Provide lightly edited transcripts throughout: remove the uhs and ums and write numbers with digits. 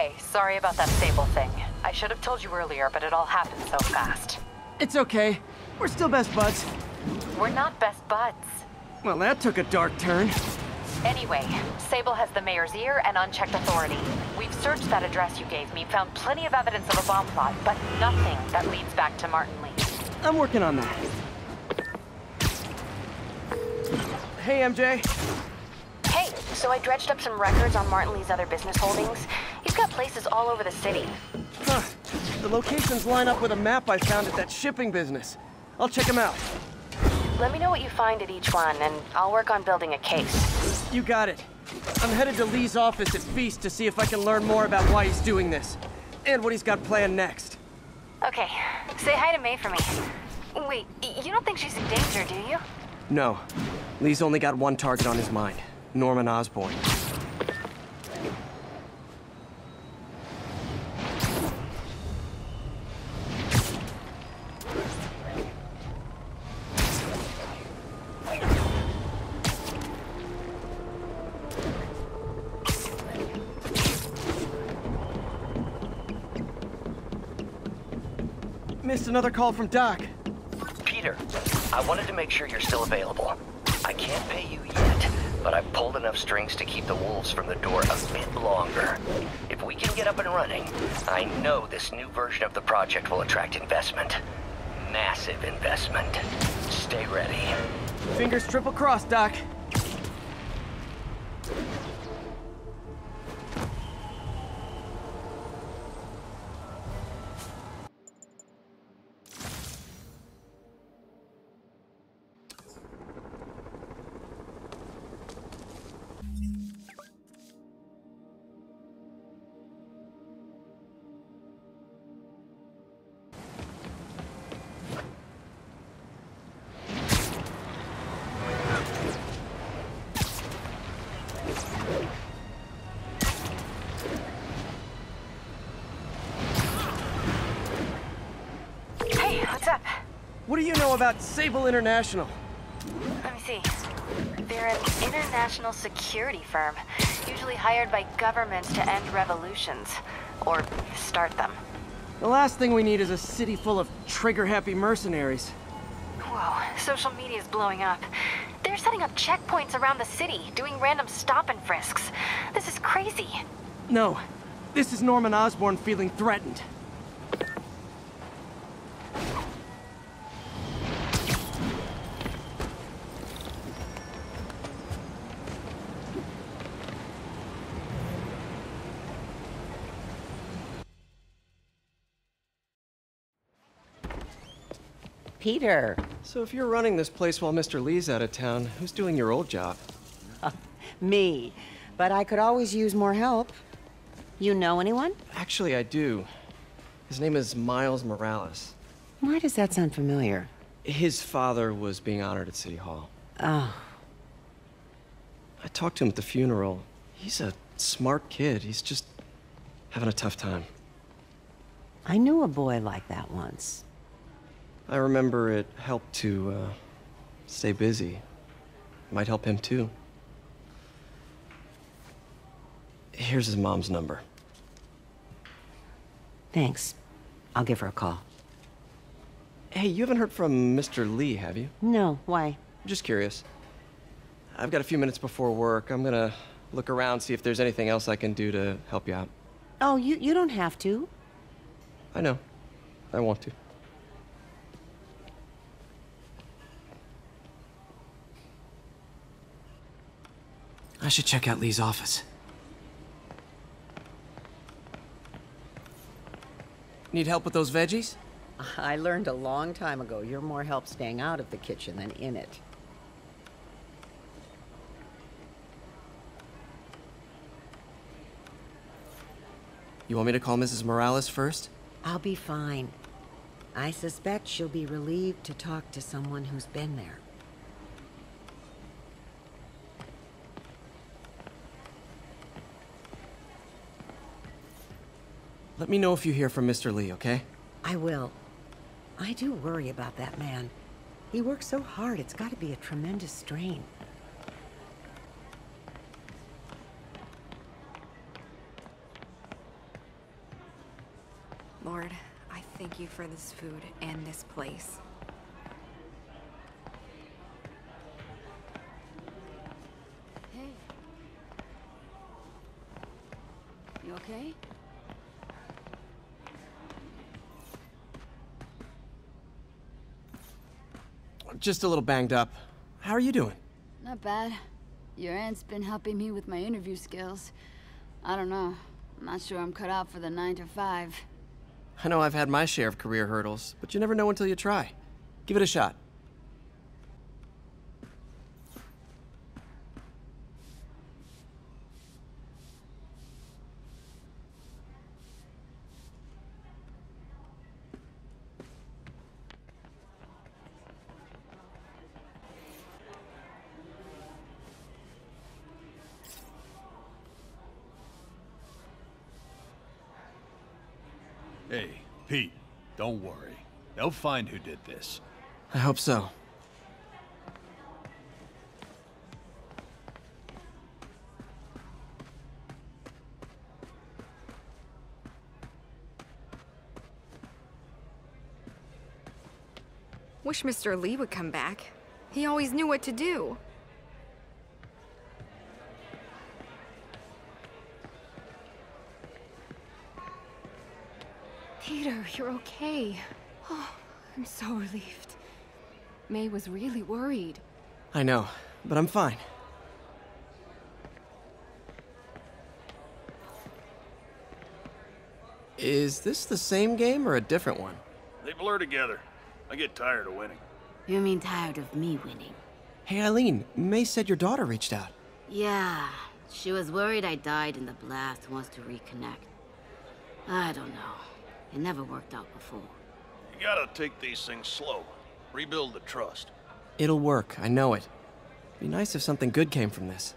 Hey, sorry about that Sable thing. I should have told you earlier, but it all happened so fast. It's okay. We're still best buds. We're not best buds. Well, that took a dark turn. Anyway, Sable has the mayor's ear and unchecked authority. We've searched that address you gave me, found plenty of evidence of a bomb plot, but nothing that leads back to Martin Lee. I'm working on that. Hey, MJ. Hey, so I dredged up some records on Martin Lee's other business holdings. He's got places all over the city. Huh. The locations line up with a map I found at that shipping business. I'll check them out. Let me know what you find at each one, and I'll work on building a case. You got it. I'm headed to Lee's office at F.E.A.S.T to see if I can learn more about why he's doing this. And what he's got planned next. Okay. Say hi to May for me. Wait, you don't think she's in danger, do you? No. Lee's only got one target on his mind. Norman Osborn. Missed another call from Doc. Peter, I wanted to make sure you're still available. I can't pay you yet, but I've pulled enough strings to keep the wolves from the door a bit longer. If we can get up and running, I know this new version of the project will attract investment. Massive investment. Stay ready. Fingers triple crossed, Doc. What's up? What do you know about Sable International? Let me see. They're an international security firm, usually hired by governments to end revolutions, or start them. The last thing we need is a city full of trigger-happy mercenaries. Whoa, social media's blowing up. They're setting up checkpoints around the city, doing random stop and frisks. This is crazy. No, this is Norman Osborn feeling threatened. Peter. So if you're running this place while Mr. Lee's out of town, who's doing your old job? Me. But I could always use more help. You know anyone? Actually, I do. His name is Miles Morales. Why does that sound familiar? His father was being honored at City Hall. Oh. I talked to him at the funeral. He's a smart kid. He's just having a tough time. I knew a boy like that once. I remember it helped to stay busy. Might help him too. Here's his mom's number. Thanks. I'll give her a call. Hey, you haven't heard from Mr. Lee, have you? No, why? Just curious. I've got a few minutes before work. I'm gonna look around, see if there's anything else I can do to help you out. Oh, you don't have to. I know. I want to. I should check out Lee's office. Need help with those veggies? I learned a long time ago you're more help staying out of the kitchen than in it. You want me to call Mrs. Morales first? I'll be fine. I suspect she'll be relieved to talk to someone who's been there. Let me know if you hear from Mr. Lee, okay? I will. I do worry about that man. He works so hard, it's got to be a tremendous strain. thank you for this food and this place. Hey. You okay? Just a little banged up. How are you doing? Not bad. Your aunt's been helping me with my interview skills. I don't know. I'm not sure I'm cut out for the 9 to 5. I know I've had my share of career hurdles, but you never know until you try. Give it a shot. Hey, Pete, don't worry. They'll find who did this. I hope so. Wish Mr. Lee would come back. He always knew what to do. Peter, you're okay. Oh, I'm so relieved. May was really worried. I know, but I'm fine. Is this the same game or a different one? They blur together. I get tired of winning. You mean tired of me winning? Hey, Eileen, May said your daughter reached out. Yeah, she was worried I died in the blast and wants to reconnect. I don't know. It never worked out before. You gotta take these things slow. Rebuild the trust. It'll work, I know it. Be nice if something good came from this.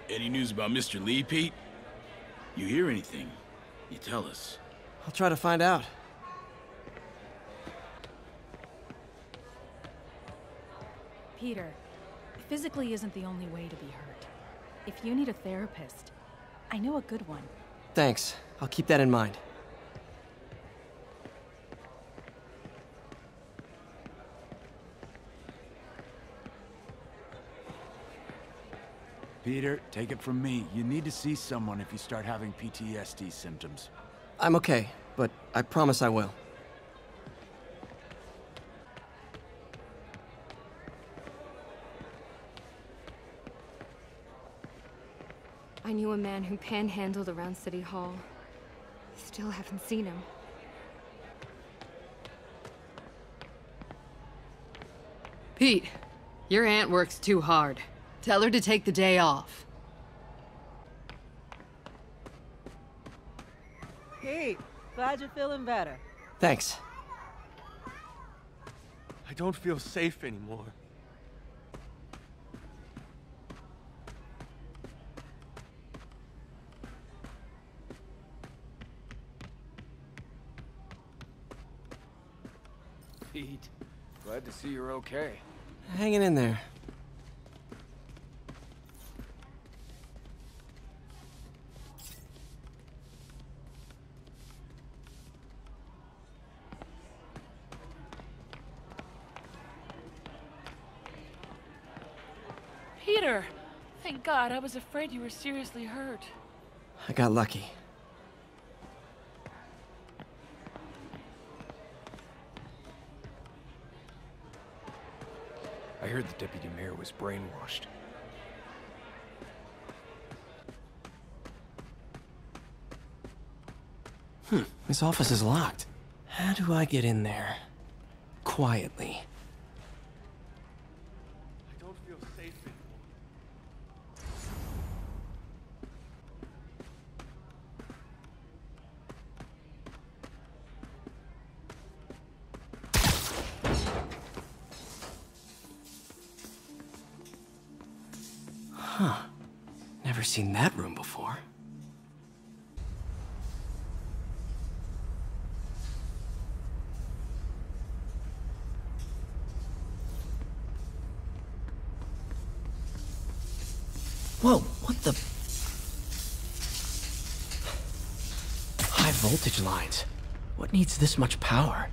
Any news about Mr. Lee, Pete? You hear anything? You tell us. I'll try to find out. Peter, physically isn't the only way to be hurt. If you need a therapist, I know a good one. Thanks. I'll keep that in mind. Peter, take it from me. You need to see someone if you start having PTSD symptoms. I'm okay, but I promise I will. I knew a man who panhandled around City Hall. Still haven't seen him. Pete, your aunt works too hard. Tell her to take the day off. Pete, glad you're feeling better. Thanks. I don't feel safe anymore. Pete, glad to see you're okay. Hanging in there. Peter! Thank God, I was afraid you were seriously hurt. I got lucky. I heard the deputy mayor was brainwashed. This office is locked. How do I get in there? Quietly. I don't feel safe anymore. Huh. Never seen that room before. Whoa, what the... voltage lines. What needs this much power?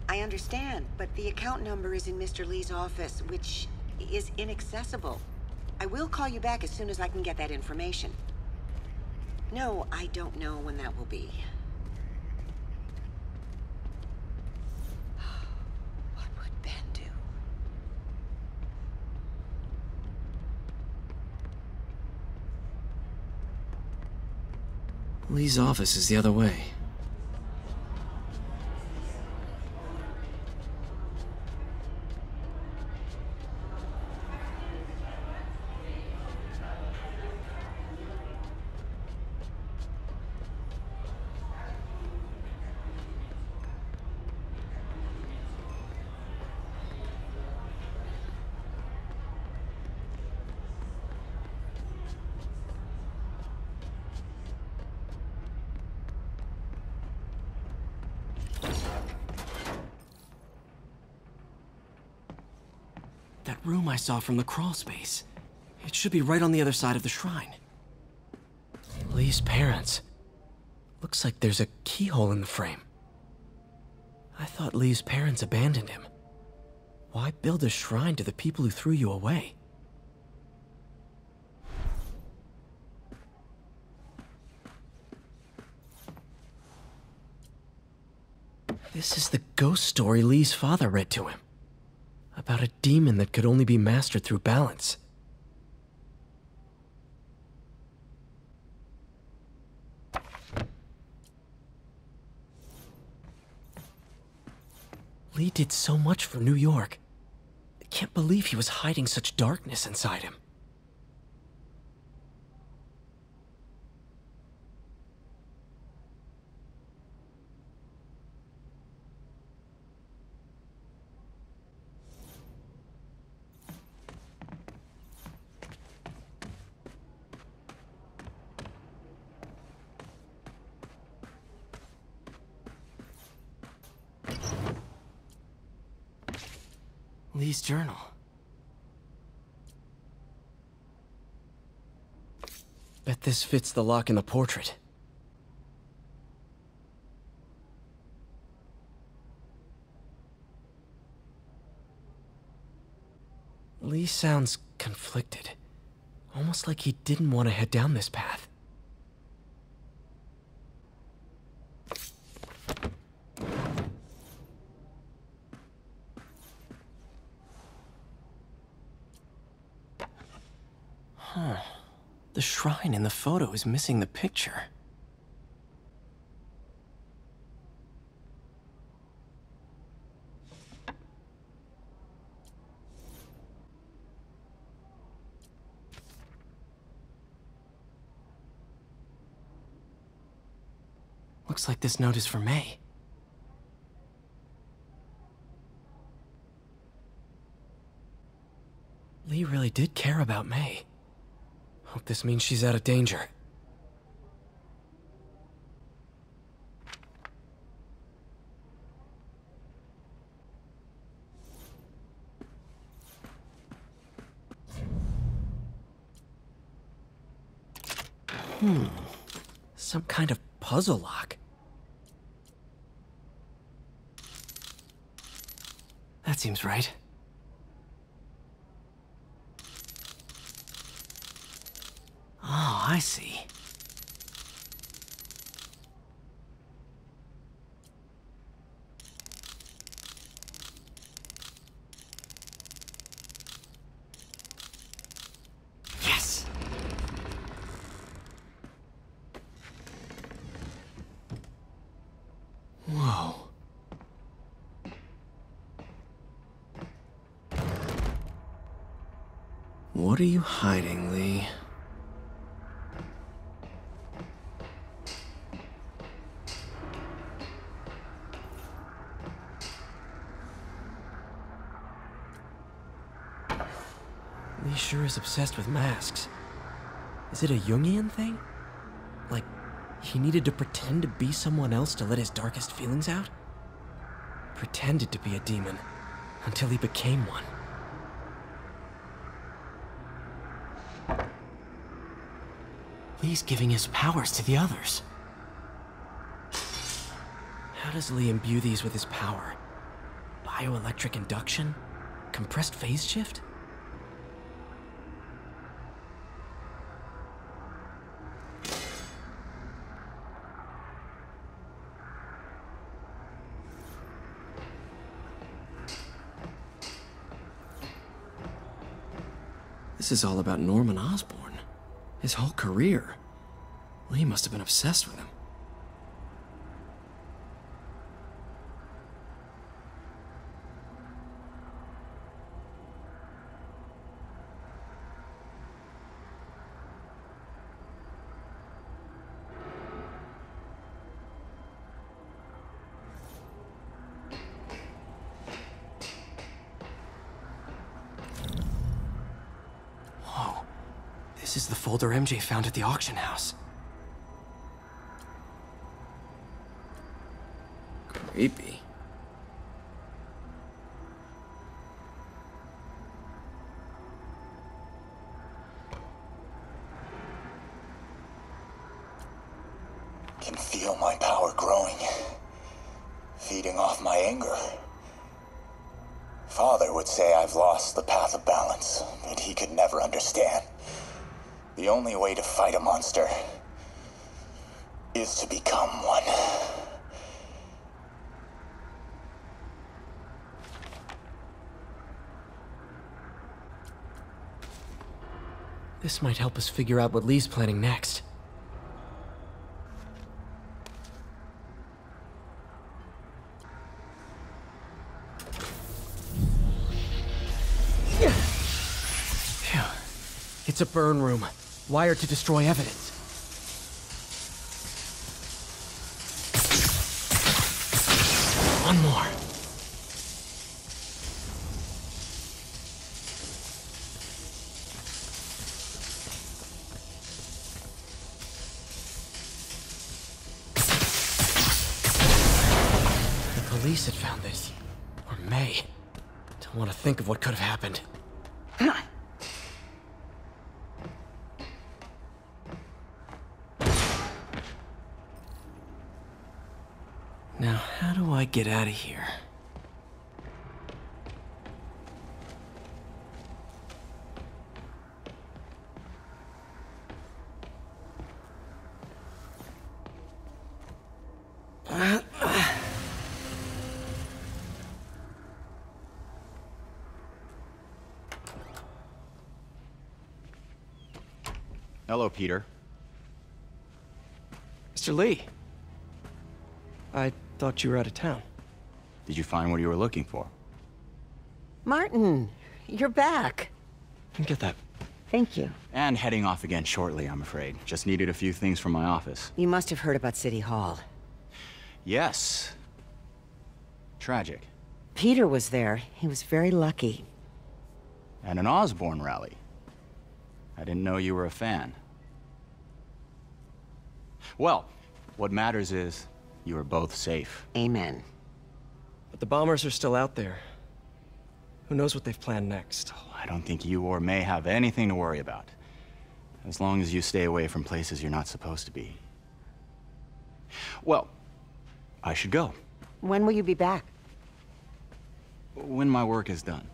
I understand, but the account number is in Mr. Lee's office, which is inaccessible. I will call you back as soon as I can get that information. No, I don't know when that will be. What would Ben do? Lee's office is the other way. That room I saw from the crawl space. It should be right on the other side of the shrine. Lee's parents. Looks like there's a keyhole in the frame. I thought Lee's parents abandoned him. Why build a shrine to the people who threw you away? This is the ghost story Lee's father read to him. About a demon that could only be mastered through balance. Lee did so much for New York. I can't believe he was hiding such darkness inside him. Lee's journal. Bet this fits the lock in the portrait. Lee sounds conflicted. Almost like he didn't want to head down this path. Huh. The shrine in the photo is missing the picture. Looks like this note is for May. Lee really did care about May. Hope this means she's out of danger. Some kind of puzzle lock. That seems right. Oh, I see. Yes! Whoa. What are you hiding, Lee? Lee sure is obsessed with masks. Is it a Jungian thing? Like, he needed to pretend to be someone else to let his darkest feelings out? Pretended to be a demon, until he became one. Lee's giving his powers to the others. does Lee imbue these with his power? Bioelectric induction? Compressed phase shift? This is all about Norman Osborn. His whole career. Lee must have been obsessed with him. This is the folder MJ found at the auction house. Creepy. Can feel my power growing, feeding off my anger. Father would say I've lost the path of balance, that he could never understand. The only way to fight a monster is to become one. This might help us figure out what Lee's planning next. Phew. It's a burn room. Wired to destroy evidence. One more. The police had found this. Or May. Don't want to think of what could have happened. Now, how do I get out of here? Hello, Peter. Mr. Lee. I thought you were out of town. Did you find what you were looking for? Martin, you're back. Get that. Thank you. And heading off again shortly, I'm afraid. Just needed a few things from my office. You must have heard about City Hall. Yes. Tragic. Peter was there. He was very lucky. And an Osborn rally. I didn't know you were a fan. Well, what matters is you are both safe. Amen. But the bombers are still out there. Who knows what they've planned next? Oh, I don't think you or May have anything to worry about. As long as you stay away from places you're not supposed to be. Well, I should go. When will you be back? When my work is done.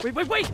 Wait, wait!